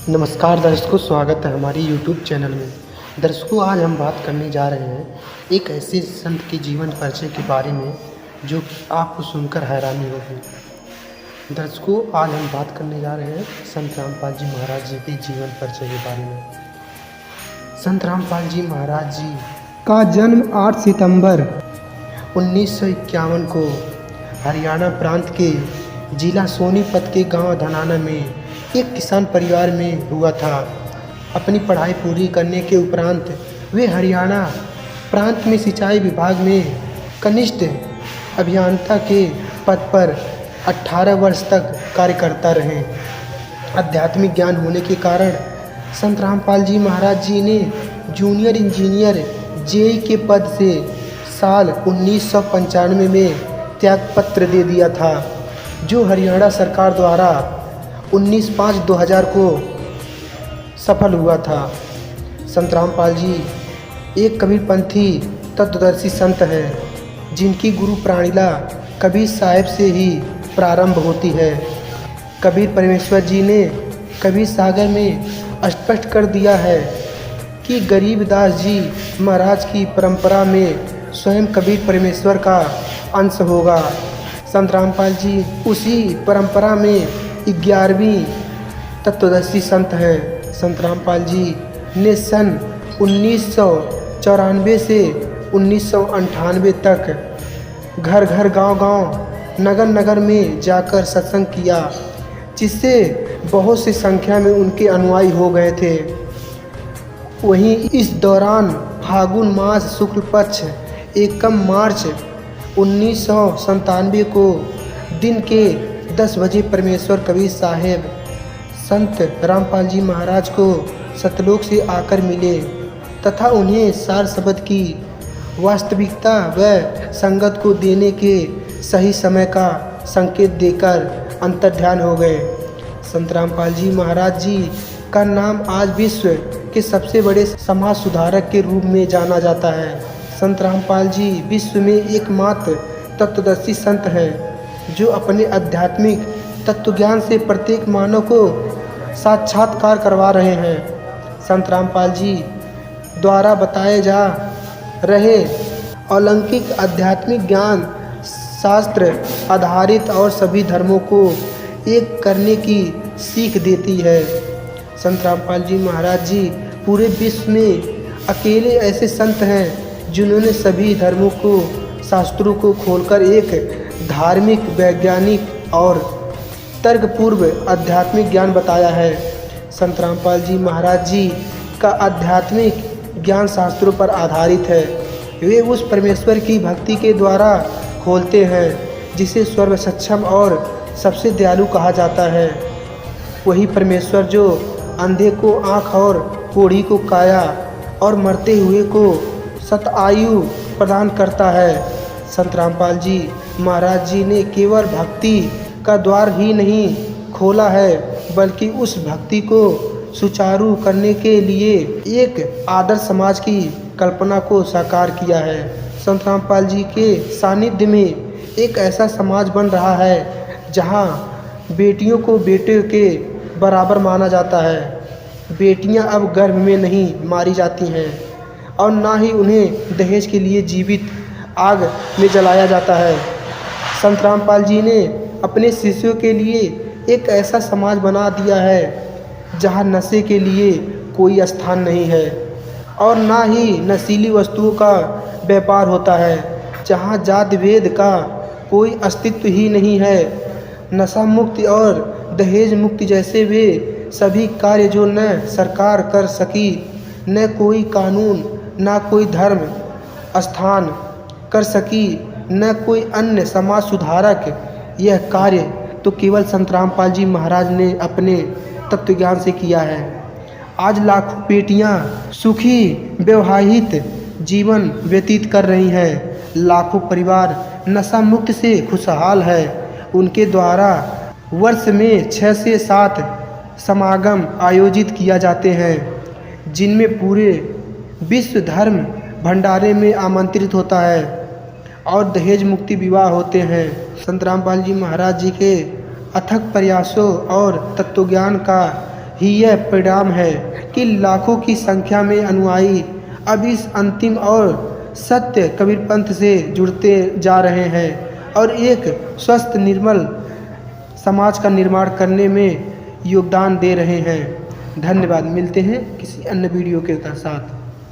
नमस्कार दर्शकों, स्वागत है हमारी YouTube चैनल में। दर्शकों, आज हम बात करने जा रहे हैं एक ऐसे संत के जीवन परिचय के बारे में जो कि आपको सुनकर हैरानी होगी। दर्शकों, आज हम बात करने जा रहे हैं संत रामपाल जी महाराज जी के जीवन परिचय के बारे में। संत रामपाल जी महाराज जी का जन्म 8 सितंबर 1951 को हरियाणा प्रांत के जिला सोनीपत के गांव धनाना में एक किसान परिवार में हुआ था। अपनी पढ़ाई पूरी करने के उपरांत वे हरियाणा प्रांत में सिंचाई विभाग में कनिष्ठ अभियंता के पद पर 18 वर्ष तक कार्य करता रहे। आध्यात्मिक ज्ञान होने के कारण संत रामपाल जी महाराज जी ने जूनियर इंजीनियर जेई के पद से साल 1995 में त्यागपत्र दे दिया था, जो हरियाणा सरकार द्वारा 19/5/2000 को सफल हुआ था। संत रामपाल जी एक कबीरपंथी तत्वदर्शी संत हैं, जिनकी गुरु प्राणिला कबीर साहिब से ही प्रारंभ होती है। कबीर परमेश्वर जी ने कबीर सागर में स्पष्ट कर दिया है कि गरीबदास जी महाराज की परंपरा में स्वयं कबीर परमेश्वर का अंश होगा। संत रामपाल जी उसी परंपरा में 11वीं तत्वदर्शी संत हैं। संत रामपाल जी ने सन 1994 से 1998 तक घर घर गांव-गांव, नगर नगर में जाकर सत्संग किया, जिससे बहुत सी संख्या में उनके अनुयायी हो गए थे। वहीं इस दौरान फागुन मास शुक्ल पक्ष 1 मार्च 1997 को दिन के 10 बजे परमेश्वर कबीर साहेब संत रामपाल जी महाराज को सतलोक से आकर मिले तथा उन्हें सार शब्द की वास्तविकता व संगत को देने के सही समय का संकेत देकर अंतर्ध्यान हो गए। संत रामपाल जी महाराज जी का नाम आज विश्व के सबसे बड़े समाज सुधारक के रूप में जाना जाता है। संत रामपाल जी विश्व में एकमात्र तत्वदर्शी संत हैं जो अपने आध्यात्मिक तत्वज्ञान से प्रत्येक मानव को साक्षात्कार करवा रहे हैं। संत रामपाल जी द्वारा बताए जा रहे अलौकिक आध्यात्मिक ज्ञान शास्त्र आधारित और सभी धर्मों को एक करने की सीख देती है। संत रामपाल जी महाराज जी पूरे विश्व में अकेले ऐसे संत हैं जिन्होंने सभी धर्मों को शास्त्रों को खोलकर एक धार्मिक, वैज्ञानिक और तर्कपूर्व आध्यात्मिक ज्ञान बताया है। संत रामपाल जी महाराज जी का आध्यात्मिक ज्ञान शास्त्रों पर आधारित है। वे उस परमेश्वर की भक्ति के द्वारा खोलते हैं जिसे सर्व सक्षम और सबसे दयालु कहा जाता है। वही परमेश्वर जो अंधे को आँख और कोढ़ी को काया और मरते हुए को शतायु प्रदान करता है। संत रामपाल जी महाराज जी ने केवल भक्ति का द्वार ही नहीं खोला है, बल्कि उस भक्ति को सुचारू करने के लिए एक आदर्श समाज की कल्पना को साकार किया है। संत रामपाल जी के सानिध्य में एक ऐसा समाज बन रहा है जहां बेटियों को बेटे के बराबर माना जाता है। बेटियां अब गर्भ में नहीं मारी जाती हैं और ना ही उन्हें दहेज के लिए जीवित आग में जलाया जाता है। संत रामपाल जी ने अपने शिष्यों के लिए एक ऐसा समाज बना दिया है जहां नशे के लिए कोई स्थान नहीं है और ना ही नशीली वस्तुओं का व्यापार होता है, जहां जाति भेद का कोई अस्तित्व ही नहीं है। नशा मुक्ति और दहेज मुक्ति जैसे वे सभी कार्य जो न सरकार कर सकी, न कोई कानून, न कोई धर्म स्थान कर सकी, न कोई अन्य समाज सुधारक, यह कार्य तो केवल संत रामपाल जी महाराज ने अपने तत्वज्ञान से किया है। आज लाखों बेटियां सुखी वैवाहिक जीवन व्यतीत कर रही हैं। लाखों परिवार नशा मुक्त से खुशहाल है। उनके द्वारा वर्ष में 6 से 7 समागम आयोजित किया जाते हैं, जिनमें पूरे विश्व धर्म भंडारे में आमंत्रित होता है और दहेज मुक्ति विवाह होते हैं। संत रामपाल जी महाराज जी के अथक प्रयासों और तत्वज्ञान का ही यह परिणाम है कि लाखों की संख्या में अनुयायी अब इस अंतिम और सत्य कबीर पंथ से जुड़ते जा रहे हैं और एक स्वस्थ निर्मल समाज का निर्माण करने में योगदान दे रहे हैं। धन्यवाद। मिलते हैं किसी अन्य वीडियो के साथ।